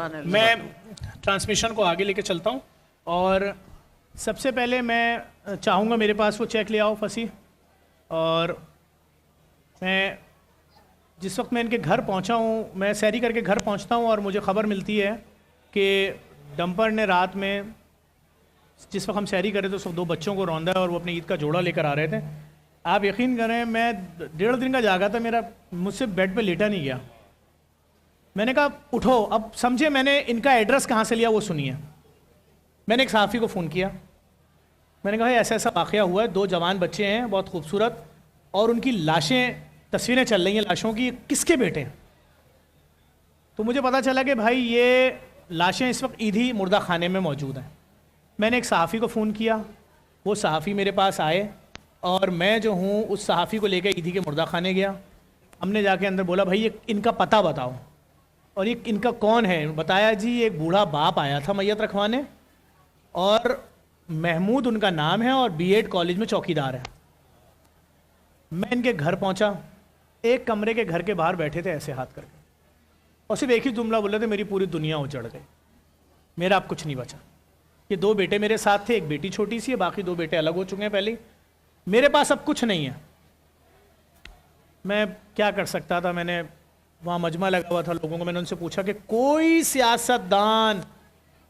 मैं ट्रांसमिशन को आगे लेके चलता हूँ और सबसे पहले मैं चाहूँगा मेरे पास वो चेक ले आओ फसी। और मैं जिस वक्त मैं इनके घर पहुँचा हूँ, मैं सैरी करके घर पहुँचता हूँ और मुझे ख़बर मिलती है कि डंपर ने रात में जिस वक्त हम सैरी कर रहे थे उस वक्त 2 बच्चों को रौंदा और वो अपनी ईद का जोड़ा लेकर आ रहे थे। आप यकीन करें मैं 1.5 दिन का जागा था, मेरा मुझसे बेड पे लेटा नहीं गया। मैंने कहा उठो, अब समझे मैंने इनका एड्रेस कहाँ से लिया वो सुनिए। मैंने एक सहाफ़ी को फ़ोन किया, मैंने कहा ऐसा ऐसा वाक़या हुआ है, 2 जवान बच्चे हैं बहुत खूबसूरत और उनकी लाशें, तस्वीरें चल रही हैं लाशों की, किसके बेटे हैं? तो मुझे पता चला कि भाई ये लाशें इस वक्त ईदी मुर्दा खाने में मौजूद हैं। मैंने एक सहाफ़ी को फ़ोन किया, वो सहाफ़ी मेरे पास आए और मैं जो हूँ उस सहाफ़ी को लेकर ईदी के मुर्दा खाने गया। हमने जाके अंदर बोला भाई ये इनका पता बताओ और ये इनका कौन है। बताया जी एक बूढ़ा बाप आया था मैयत रखवाने और महमूद उनका नाम है और बीएड कॉलेज में चौकीदार है। मैं इनके घर पहुंचा, एक कमरे के घर के बाहर बैठे थे ऐसे हाथ करके और सिर्फ एक ही जुमला बोले थे, मेरी पूरी दुनिया उजड़ गई, मेरा अब कुछ नहीं बचा। ये 2 बेटे मेरे साथ थे, एक बेटी छोटी सी है, बाकी 2 बेटे अलग हो चुके हैं पहले ही। मेरे पास अब कुछ नहीं है, मैं क्या कर सकता था। मैंने वहाँ मजमा लगा हुआ था लोगों को, मैंने उनसे पूछा कि कोई सियासतदान,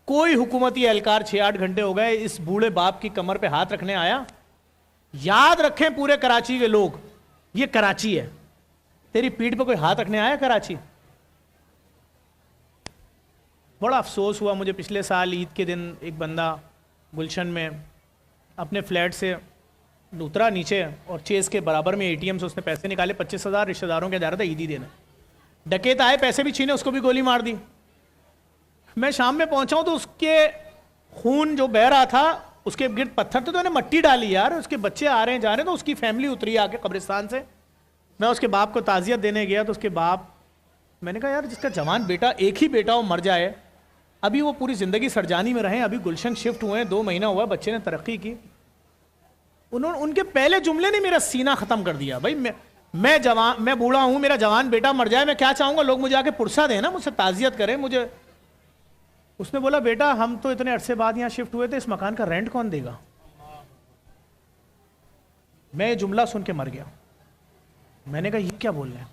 कोई हुकूमती एहलकार 6-8 घंटे हो गए इस बूढ़े बाप की कमर पे हाथ रखने आया? याद रखें पूरे कराची के लोग, ये कराची है, तेरी पीठ पे कोई हाथ रखने आया कराची? बड़ा अफसोस हुआ मुझे। पिछले साल ईद के दिन एक बंदा गुलशन में अपने फ्लैट से उतरा नीचे और चेस के बराबर में एटीएम से उसने पैसे निकाले, 25,000 रिश्तेदारों के दायरा था ईदी देने। डकैत आए, पैसे भी छीने, उसको भी गोली मार दी। मैं शाम में पहुंचा हूं तो उसके खून जो बह रहा था, उसके गिर्द पत्थर थे तो मैंने मट्टी डाली यार। उसके बच्चे आ रहे हैं जा रहे हैं, तो उसकी फैमिली उतरी आके कब्रिस्तान से। मैं उसके बाप को ताज़ियत देने गया तो उसके बाप, मैंने कहा यार जिसका जवान बेटा, एक ही बेटा वो मर जाए, अभी वो पूरी ज़िंदगी सरजानी में रहे, अभी गुलशन शिफ्ट हुए हैं, 2 महीना हुआ, बच्चे ने तरक्की की। उन्होंने, उनके पहले जुमले ने मेरा सीना ख़त्म कर दिया। भाई मैं बूढ़ा हूँ, मेरा जवान बेटा मर जाए, मैं क्या चाहूँगा लोग मुझे आके पुरसा दें ना, मुझसे ताज़ियत करें मुझे। उसने बोला बेटा हम तो इतने अरसे बाद यहाँ शिफ्ट हुए थे, इस मकान का रेंट कौन देगा? मैं ये जुमला सुन के मर गया। मैंने कहा ये क्या बोल रहे हैं?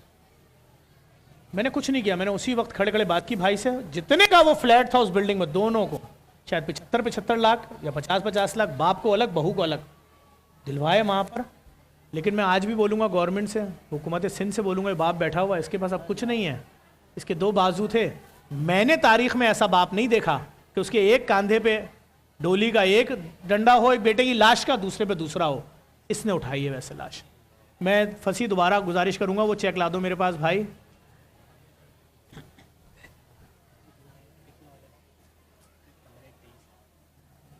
मैंने कुछ नहीं किया, मैंने उसी वक्त खड़े खड़े बात की भाई से। जितने का वो फ्लैट था उस बिल्डिंग में, दोनों को शायद 75 लाख या 50 लाख, बाप को अलग बहू को अलग दिलवाए वहाँ पर। लेकिन मैं आज भी बोलूँगा गवर्नमेंट से, हुकूमत सिंध से बोलूँगा, बाप बैठा हुआ इसके पास अब कुछ नहीं है, इसके 2 बाजू थे। मैंने तारीख में ऐसा बाप नहीं देखा कि उसके एक कंधे पे डोली का एक डंडा हो, एक बेटे की लाश का दूसरे पे दूसरा हो। इसने उठाई है वैसे लाश। मैं फंसी दोबारा गुजारिश करूँगा वो चेक ला दो मेरे पास भाई।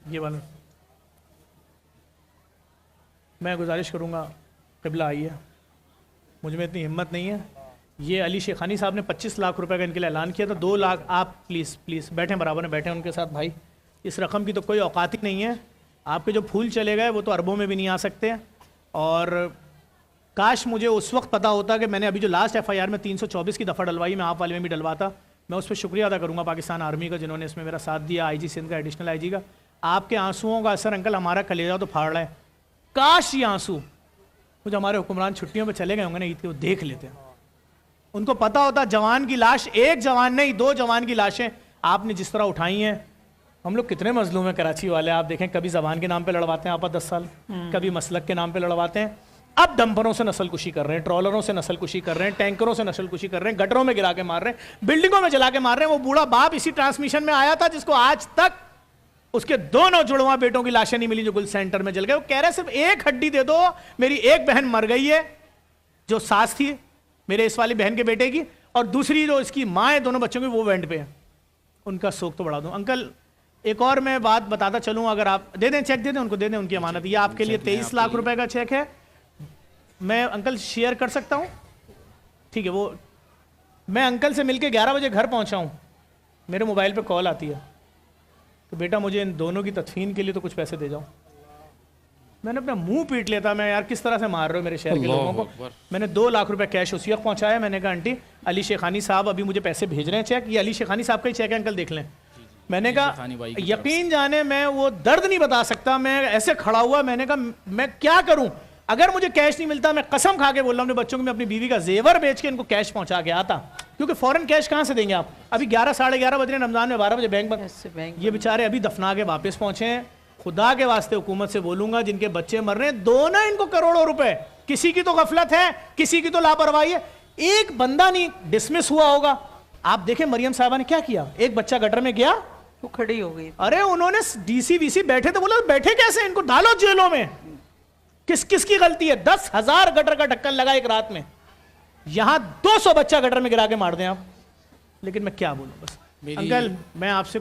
ये वाला मैं गुजारिश करूँगा, क़िबला आइए, मुझ में इतनी हिम्मत नहीं है। ये अली शेखानी साहब ने 25 लाख रुपए का इनके लिए ऐलान किया था, 2 लाख। आप प्लीज़ बैठें, बराबर में बैठें उनके साथ भाई। इस रकम की तो कोई औकात ही नहीं है। आपके जो फूल चले गए वो तो अरबों में भी नहीं आ सकते। और काश मुझे उस वक्त पता होता कि मैंने अभी जो लास्ट FIR में 324 की दफ़ा डलवाई, मैं आप वाले में भी डलवाता। मैं उस पर शुक्रिया अदा करूँगा पाकिस्तान आर्मी का जिन्होंने इसमें मेरा साथ दिया, IG सिंध का, एडिशनल IG का। आपके आंसुओं का असर अंकल हमारा कलेजा तो फाड़ रहा है। काश ये आंसू कुछ हमारे हुक्मरान छुट्टियों में चले गए होंगे ना ईद के, वो देख लेते हैं। उनको पता होता जवान की लाश, एक जवान नहीं 2 जवान की लाशें आपने जिस तरह उठाई हैं। हम लोग कितने मजलूम हैं कराची वाले। आप देखें कभी जबान के नाम पे लड़वाते हैं आपा 10 साल, कभी मसलक के नाम पे लड़वाते हैं, अब डंपरों से नस्लकुशी कर रहे हैं, ट्रॉलरों से नस्लकुशी कर रहे हैं, टैंकरों से नस्लकुशी कर रहे हैं, गटरों में गिरा के मार रहे हैं, बिल्डिंगों में जला के मार रहे हैं। वो बूढ़ा बाप इसी ट्रांसमिशन में आया था जिसको आज तक उसके दोनों जुड़वा बेटों की लाशें नहीं मिली जो गुल सेंटर में जल गए। वो कह रहे सिर्फ एक हड्डी दे दो, मेरी एक बहन मर गई है जो सास थी मेरे इस वाली बहन के बेटे की, और दूसरी जो इसकी माँ है दोनों बच्चों की वो वेंट पे है, उनका शोक तो बढ़ा दूं। अंकल एक और मैं बात बताता चलूं, अगर आप दे दें, चेक दे दें उनको, दे दें उनकी अमानत। ये आपके लिए 23 लाख रुपए का चेक है। मैं अंकल शेयर कर सकता हूं? ठीक है। वो मैं अंकल से मिलके 11 बजे घर पहुंचा हूं, मेरे मोबाइल पे कॉल आती है तो बेटा मुझे इन दोनों की तदफीन के लिए तो कुछ पैसे दे जाओ। मैंने अपना मुंह पीट लिया था, मैं यार किस तरह से मार रहे हो मेरे शहर के लोगों को। मैंने 2 लाख रुपए कैश उसी वक्त पहुंचाया। मैंने कहा आंटी अली शेखानी साहब अभी मुझे पैसे भेज रहे हैं चेक, ये अली शेखानी साहब का ही चेक है अंकल, देख लें। मैंने कहा यकीन जाने मैं वो दर्द नहीं बता सकता, मैं ऐसे खड़ा हुआ, मैंने कहा मैं क्या करूं, अगर मुझे कैश नहीं मिलता मैं कसम खा के बोल रहा हूं अपने बच्चों को मैं अपनी बीवी का जेवर बेच के इनको कैश पहुंचा के आता, क्योंकि फॉरेन कैश कहां से देंगे आप। अभी 11 साढ़े 11 बज रहे हैं, रमजान में 12 बजे बैंक बंद, ये बेचारे अभी दफना के वापस पहुंचे हैं। खुदा के वास्ते हुकूमत से बोलूंगा जिनके बच्चे मर रहे हैं, दो ना इनको करोड़ों रुपए, किसी की तो गफलत है, किसी की तो लापरवाही है, एक बंदा नहीं डिसमिस हुआ होगा। आप देखें मरियम साहबा ने क्या किया, एक बच्चा गटर में गया, वो खड़ी हो गई, अरे उन्होंने डीसी वीसी बैठे थे, बोला बैठे कैसे, इनको डालो जेलों में, किसकी गलती है। 10,000 गटर का ढक्कन लगा एक रात में, यहां 200 बच्चा गटर में गिरा के मार दें आप। लेकिन मैं क्या बोलूं, बस अंकल मैं आपसे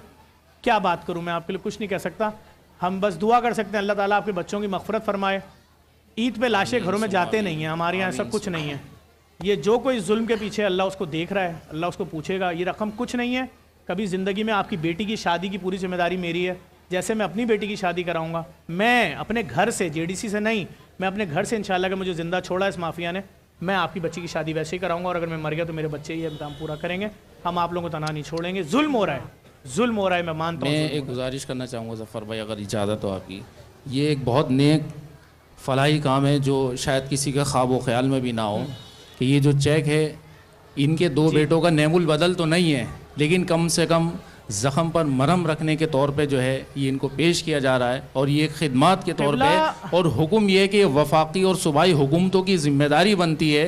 क्या बात करूं, मैं आपके लिए कुछ नहीं कह सकता। हम बस दुआ कर सकते हैं अल्लाह ताला आपके बच्चों की मग़फ़िरत फरमाए। ईद पे लाशें घरों में जाते नहीं हैं, हमारे यहाँ सब कुछ नहीं है। ये जो कोई जुल्म के पीछे अल्लाह उसको देख रहा है, अल्लाह उसको पूछेगा। ये रकम कुछ नहीं है। कभी ज़िंदगी में आपकी बेटी की शादी की पूरी जिम्मेदारी मेरी है, जैसे मैं अपनी बेटी की शादी कराऊंगा, मैं अपने घर से, जेडीसी से नहीं, मैं अपने घर से इंशाल्लाह कि मुझे ज़िंदा छोड़ा इस माफिया ने, मैं आपकी बच्ची की शादी वैसे ही कराऊंगा, और अगर मैं मर गया तो मेरे बच्चे ये इंतजाम पूरा करेंगे। हम आप लोगों को तना नहीं छोड़ेंगे। जुल्म हो रहा है, जुल्म हो रहा है, मैं मानता हूँ। मैं एक गुजारिश करना चाहूँगा ज़फ़र भाई, अगर इजाज़त हो आपकी, ये एक बहुत नेक फलाही काम है जो शायद किसी का ख्वाब व ख्याल में भी ना हो कि ये जो चेक है इनके दो बेटों का नेमुल बदल तो नहीं है, लेकिन कम से कम ज़ख़म पर मरहम रखने के तौर पे जो है ये इनको पेश किया जा रहा है, और ये खिदमात के तौर पे। और हुक्म ये है कि वफाकी और सूबाई हुकूमतों की ज़िम्मेदारी बनती है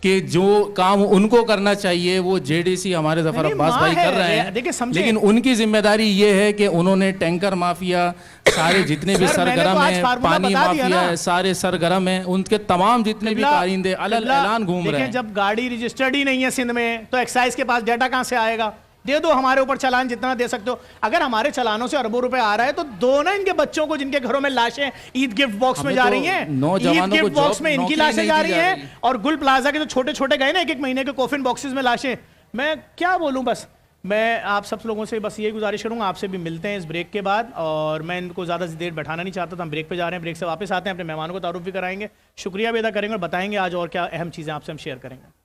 कि जो काम उनको करना चाहिए वो जेडीसी हमारे ज़फ़र अब्बास भाई कर रहे हैं, लेकिन उनकी जिम्मेदारी ये है कि उन्होंने टैंकर माफिया, सारे जितने भी सरगर्म हैं, पानी माफिया है, सारे सरगर्म हैं, उनके तमाम जितने भी कारिंदे अलग ऐलान घूम रहे हैं। जब गाड़ी रजिस्टर्ड ही नहीं है सिंध में तो एक्साइज के पास डाटा कहाँ से आएगा। दे दो हमारे ऊपर चालान जितना दे सकते हो। अगर हमारे चालानों से अरबों रुपए आ रहा है तो दो ना इनके बच्चों को जिनके घरों में लाशें ईद गिफ्ट बॉक्स में जा रही हैं, ईद गिफ्ट बॉक्स में इनकी लाशें जा रही हैं, और गुल प्लाजा के जो छोटे छोटे गए ना एक महीने के कोफिन बॉक्सेस में लाशें। मैं क्या बोलूं, बस मैं आप सब लोगों से बस ये गुजारिश करूंगा, आपसे भी मिलते हैं इस ब्रेक के बाद, और मैं इनको ज़्यादा देर बैठाना नहीं चाहता, तो हम ब्रेक पे जा रहे हैं, ब्रेक से वापस आते हैं, अपने मेहमानों को तारुफ भी कराएंगे, शुक्रिया भी अदा करेंगे और बताएंगे आज और क्या अहम चीज़ें आपसे हम शेयर करेंगे।